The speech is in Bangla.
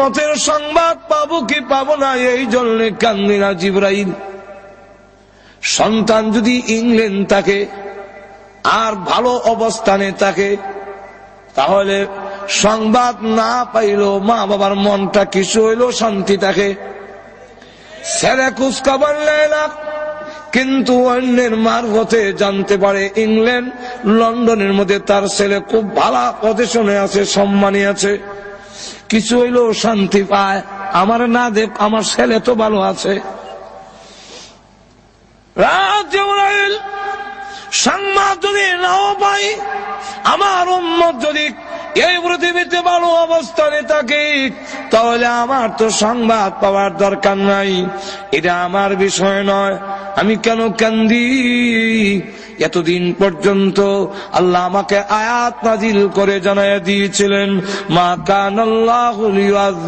উম্মতের সংবাদ পাবো কি পাবো না, এই জন্য কান্দে না জিবরাইল। সন্তান যদি ইংল্যান্ড থাকে আর ভালো অবস্থানে থাকে, তাহলে সংবাদ না পাইলেও মা বাবার মনটা কিছু হইলেও শান্তি থাকে। ছেলে খোঁজখবর নেয় না, কিন্তু অন্যের মারফতে জানতে পারে ইংল্যান্ড লন্ডনের মধ্যে তার ছেলে খুব ভালো পজিশনে আছে, সম্মানী আছে, কিছু হইলেও শান্তি পায়। আমার না দেখ, আমার ছেলে তো ভালো আছে। জিবরাইল সংবাদ যদি নাও পাই, আমার উম্মত যদি এই পৃথিবীতে ভালো অবস্থানে থাকে, তাহলে আমার তো সংবাদ পাওয়ার দরকার নাই, এটা আমার বিষয় নয়। আমি কেন কান্দি? এতদিন পর্যন্ত আল্লাহ আমাকে আয়াত নাজিল করে জানাইয়া দিয়েছিলেন, মা কানাল্লাহু লিয়ুআযিব